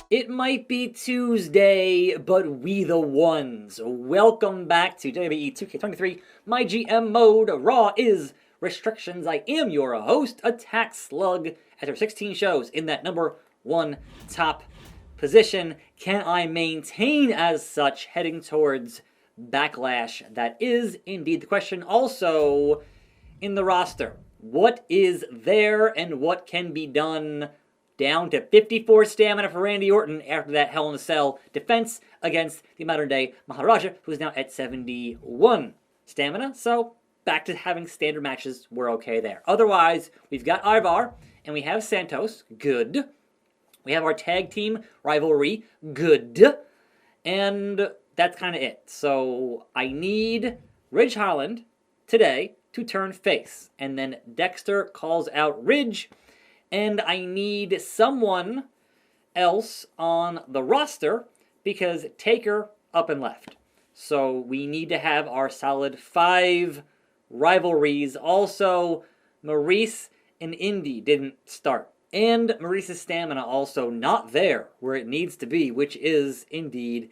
It might be Tuesday, but we the ones. Welcome back to WWE 2K23 MyGM mode. Raw is restrictions. I am your host, Attack Slug. After 16 shows in that number one top position, can I maintain as such heading towards Backlash? That is indeed the question. Also, in the roster, what is there and what can be done? Down to 54 stamina for Randy Orton after that Hell in a Cell defense against the modern-day Maharaja, who is now at 71 stamina. So back to having standard matches. We're okay there. Otherwise, we've got Ivar and we have Santos. Good. We have our tag team rivalry. Good. And that's kind of it. So I need Ridge Holland today to turn face. And then Dexter calls out Ridge. And I need someone else on the roster because Taker up and left. So we need to have our solid 5 rivalries. Also, Maurice and Indy didn't start. And Maurice's stamina also not there where it needs to be, which is indeed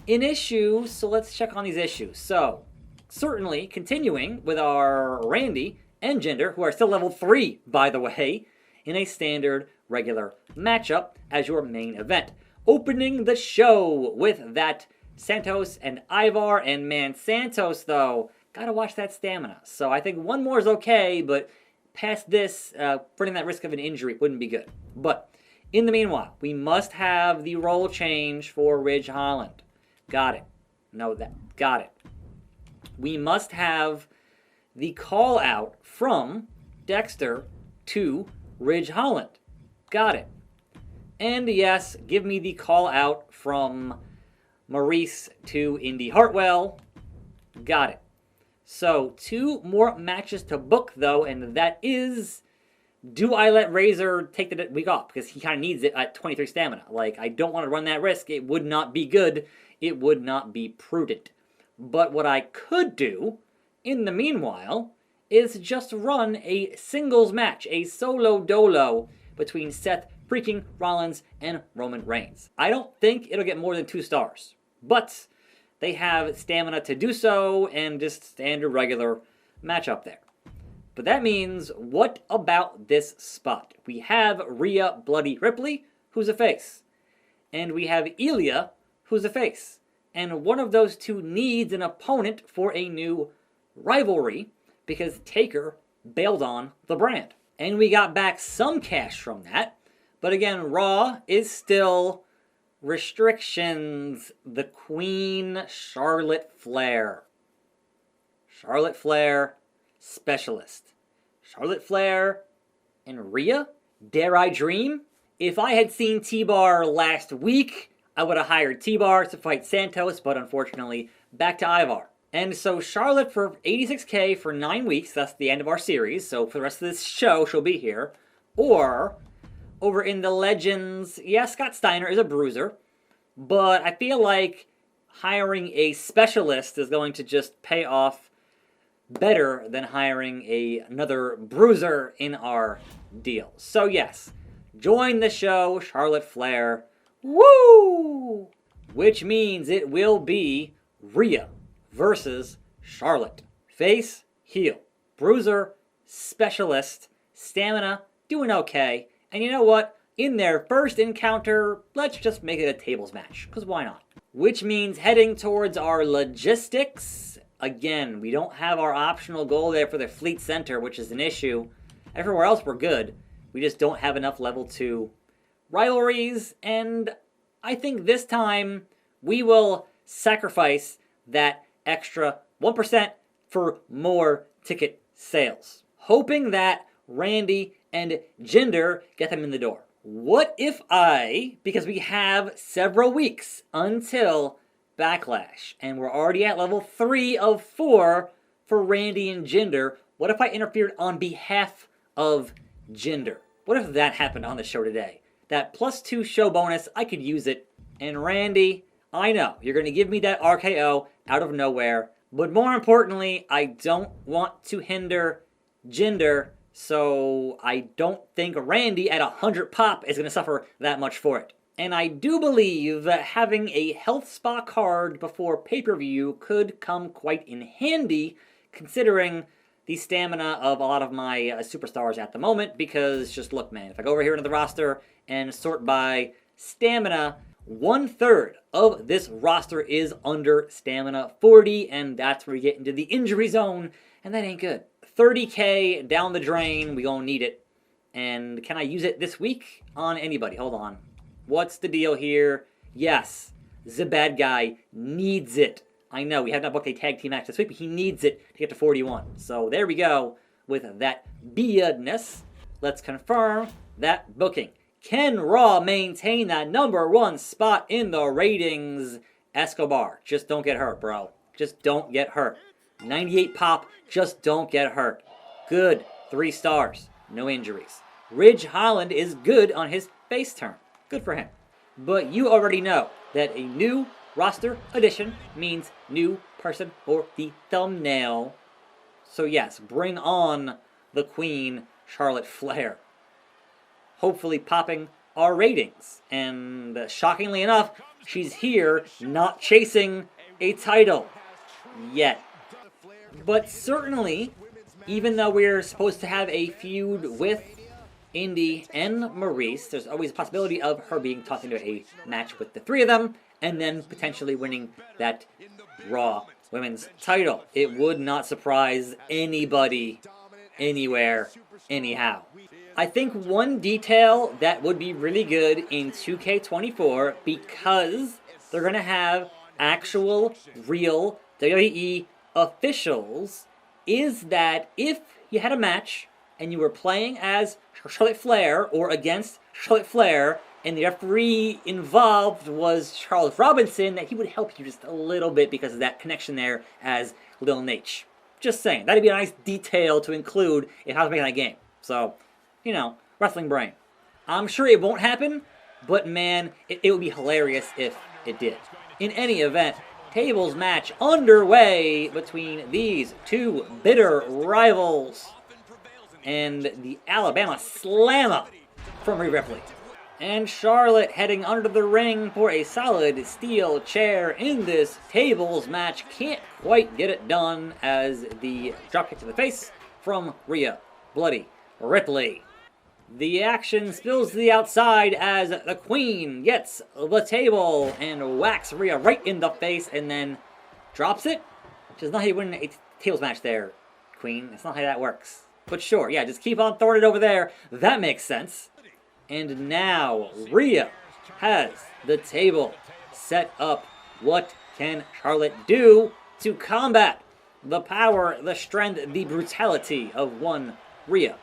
an issue. So let's check on these issues. So, certainly continuing with our Randy and Jinder, who are still level 3, by the way, in a standard regular matchup as your main event. Opening the show with that Santos and Ivar, and man, Santos though, gotta watch that stamina. So I think one more is okay, but past this, running that risk of an injury wouldn't be good. But in the meanwhile, we must have the role change for Ridge Holland. Got it. Know that. Got it. We must have the call out from Dexter to Ridge Holland. Got it. And yes, give me the call out from Maurice to Indy Hartwell. Got it. So, 2 more matches to book though, and that is, do I let Razor take the week off? Because he kind of needs it at 23 stamina. Like, I don't want to run that risk. It would not be good. It would not be prudent. But what I could do, in the meanwhile, is just run a singles match, a solo dolo between Seth freaking Rollins and Roman Reigns. I don't think it'll get more than 2 stars, but they have stamina to do so and just standard regular matchup there. But that means, what about this spot? We have Rhea Bloody Ripley, who's a face, and we have Ilya, who's a face, and one of those 2 needs an opponent for a new rivalry, because Taker bailed on the brand. And we got back some cash from that. But again, Raw is still restrictions. The Queen, Charlotte Flair. Charlotte Flair, specialist. Charlotte Flair and Rhea? Dare I dream? If I had seen T-Bar last week, I would have hired T-Bar to fight Santos, but unfortunately, back to Ivar. And so Charlotte for 86k for 9 weeks, that's the end of our series, so for the rest of this show, she'll be here. Or, over in the Legends, yeah, Scott Steiner is a bruiser, but I feel like hiring a specialist is going to just pay off better than hiring another bruiser in our deal. So yes, join the show, Charlotte Flair. Woo! Which means it will be Rhea versus Charlotte. Face, heel. Bruiser, specialist, stamina, doing okay. And you know what? In their first encounter, let's just make it a tables match, because why not? Which means heading towards our logistics. Again, we don't have our optional goal there for the Fleet Center, which is an issue. Everywhere else we're good. We just don't have enough level 2 rivalries, and I think this time we will sacrifice that extra 1% for more ticket sales, hoping that Randy and Jinder get them in the door. What if because we have several weeks until Backlash, and we're already at level 3 of 4 for Randy and Jinder, what if I interfered on behalf of Jinder? What if that happened on the show today? That +2 show bonus, I could use it. And Randy, I know, you're going to give me that RKO out of nowhere. But more importantly, I don't want to hinder Jinder, so I don't think Randy at 100 pop is going to suffer that much for it. And I do believe that having a health spa card before pay-per-view could come quite in handy, considering the stamina of a lot of my superstars at the moment. Because just look, man, if I go over here into the roster and sort by stamina, 1/3 of this roster is under stamina 40, and that's where you get into the injury zone, and that ain't good. 30K down the drain, we gonna need it. And can I use it this week on anybody? Hold on. What's the deal here? Yes, the bad guy needs it. I know, we have not booked a tag team match this week, but he needs it to get to 41. So there we go with that beardness. Let's confirm that booking. Can Raw maintain that #1 spot in the ratings? Escobar, just don't get hurt, bro. Just don't get hurt. 98 pop, just don't get hurt. Good, 3 stars, no injuries. Ridge Holland is good on his face turn. Good for him. But you already know that a new roster addition means new person for the thumbnail. So yes, bring on the Queen, Charlotte Flair. Hopefully popping our ratings. And shockingly enough, she's here not chasing a title yet. But certainly, even though we're supposed to have a feud with Indy and Maurice, there's always a possibility of her being tossed into a match with the 3 of them, and then potentially winning that Raw Women's title. It would not surprise anybody, anywhere, anyhow. I think one detail that would be really good in 2K24, because they're going to have actual, real WWE officials, is that if you had a match and you were playing as Charlotte Flair or against Charlotte Flair, and the referee involved was Charles Robinson, that he would help you just a little bit because of that connection there as Lil Nate. Just saying, that'd be a nice detail to include in how to make that game. So, you know, wrestling brain. I'm sure it won't happen, but man, it would be hilarious if it did. In any event, tables match underway between these 2 bitter rivals and the Alabama Slammer from Rhea Ripley. And Charlotte heading under the ring for a solid steel chair in this tables match. Can't quite get it done as the dropkick to the face from Rhea Bloody Ripley. The action spills to the outside as the Queen gets the table and whacks Rhea right in the face and then drops it. Which is not how you win a tables match there, Queen. That's not how that works. But sure, yeah, just keep on throwing it over there. That makes sense. And now Rhea has the table set up. What can Charlotte do to combat the power, the strength, the brutality of one Rhea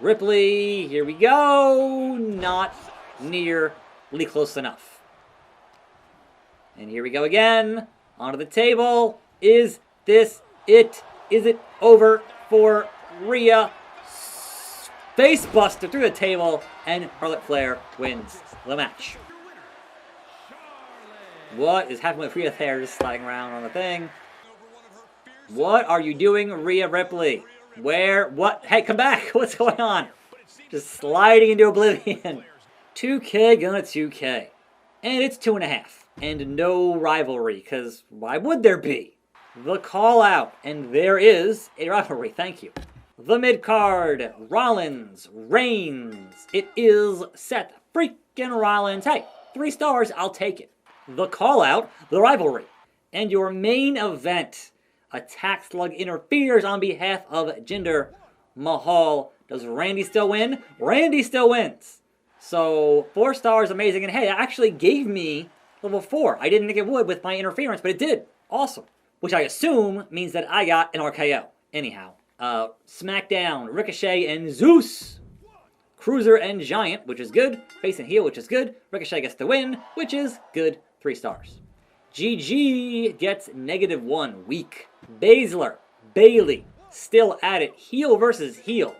Ripley? Here we go. Not nearly close enough. And here we go again. Onto the table. Is this it? Is it over for Rhea? Face buster through the table, and Charlotte Flair wins the match. What is happening with Rhea there, just sliding around on the thing? What are you doing, Rhea Ripley? Where? What? Hey, come back! What's going on? Just sliding into oblivion. 2K gonna 2K. And it's 2.5. And no rivalry, because why would there be? The call out, and there is a rivalry, thank you. The mid-card, Rollins, Reigns. It is Seth freaking Rollins. Hey, 3 stars, I'll take it. The call-out, the rivalry. And your main event, Attack Slug interferes on behalf of Jinder Mahal. Does Randy still win? Randy still wins. So, 4 stars, amazing. And hey, that actually gave me level 4. I didn't think it would with my interference, but it did. Awesome. Which I assume means that I got an RKO. Anyhow. Smackdown, Ricochet, and Zeus. Cruiser and Giant, which is good. Face and heel, which is good. Ricochet gets the win, which is good. 3 stars. GG gets -1. Weak. Baszler, Bailey, still at it. Heel versus heel.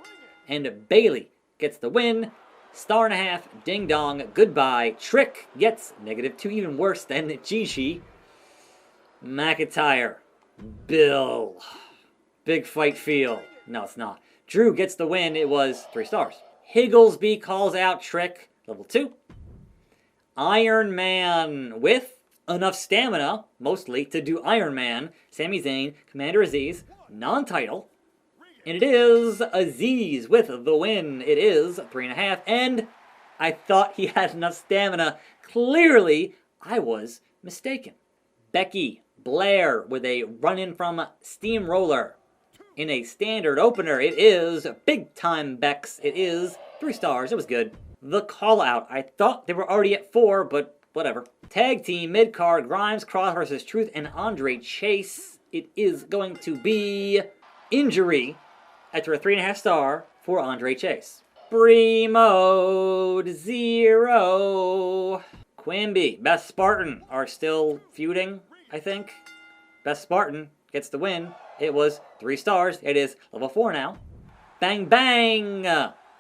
And Bailey gets the win. 1.5 stars. Ding dong. Goodbye. Trick gets -2. Even worse than Gigi. McIntyre. Bill. Big fight feel. No, it's not. Drew gets the win. It was 3 stars. Higglesby calls out Trick. Level 2. Iron Man with enough stamina, mostly, to do Iron Man. Sami Zayn, Commander Aziz, non-title. And it is Aziz with the win. It is 3.5. And I thought he had enough stamina. Clearly, I was mistaken. Becky Blair with a run-in from Steamroller. In a standard opener, it is big time Bex. It is 3 stars. It was good. The call out. I thought they were already at 4, but whatever. Tag team mid-card Grimes, Cross versus Truth, and Andre Chase. It is going to be injury after a 3.5 star for Andre Chase. Free mode 0. Quimby, Best Spartan are still feuding, I think. Best Spartan gets the win. It was 3 stars. It is level 4 now. Bang Bang,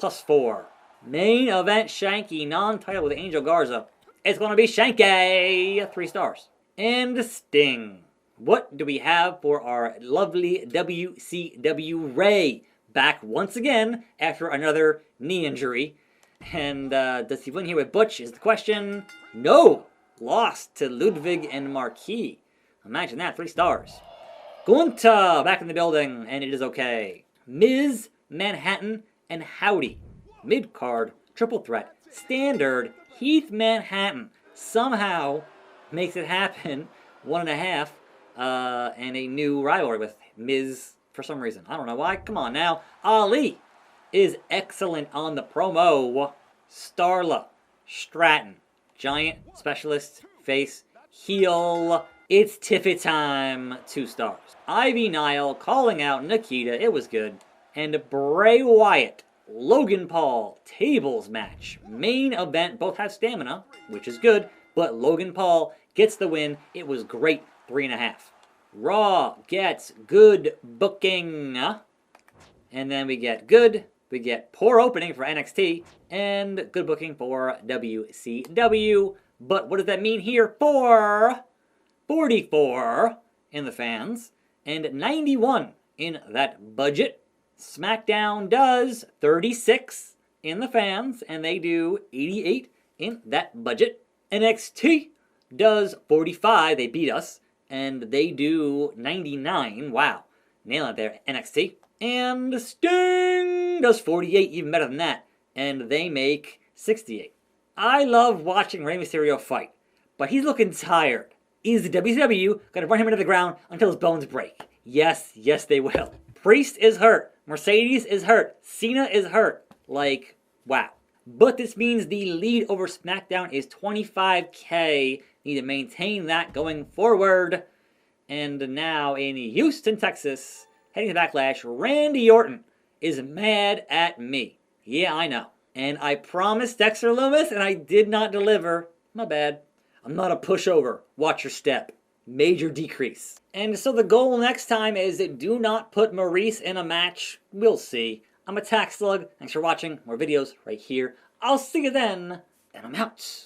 +4. Main event Shanky, non-title with Angel Garza. It's going to be Shanky, 3 stars. And Sting. What do we have for our lovely WCW Ray? Back once again after another knee injury. And does he win here with Butch is the question. No! Lost to Ludwig and Marquis. Imagine that, 3 stars. Gunta back in the building, and it is okay. Miz, Manhattan, and Howdy. Mid-card, triple threat, standard, Heath Manhattan somehow makes it happen. 1.5, and a new rivalry with Miz for some reason. I don't know why. Come on now. Ali is excellent on the promo. Starla, Stratton, Giant, Specialist, Face, Heel. It's Tiffy time, 2 stars. Ivy Nile calling out Nikita. It was good. And Bray Wyatt, Logan Paul, tables match. Main event, both have stamina, which is good, but Logan Paul gets the win. It was great, 3.5. Raw gets good booking. And then we get good, we get poor opening for NXT, and good booking for WCW. But what does that mean here for 44 in the fans and 91 in that budget? Smackdown does 36 in the fans, and they do 88 in that budget. NXT does 45, they beat us, and they do 99. Wow, nailing it there, NXT. And Sting does 48, even better than that, and they make 68. I love watching Rey Mysterio fight, but he's looking tired. Is the WCW going to run him into the ground until his bones break? Yes, yes they will. Priest is hurt. Mercedes is hurt. Cena is hurt. Like, wow. But this means the lead over SmackDown is 25K. Need to maintain that going forward. And now in Houston, Texas, heading to Backlash, Randy Orton is mad at me. Yeah, I know. And I promised Dexter Lumis, and I did not deliver. My bad. I'm not a pushover. Watch your step. Major decrease. And so the goal next time is do not put Maurice in a match. We'll see. I'm Attack Slug. Thanks for watching. More videos right here. I'll see you then. And I'm out.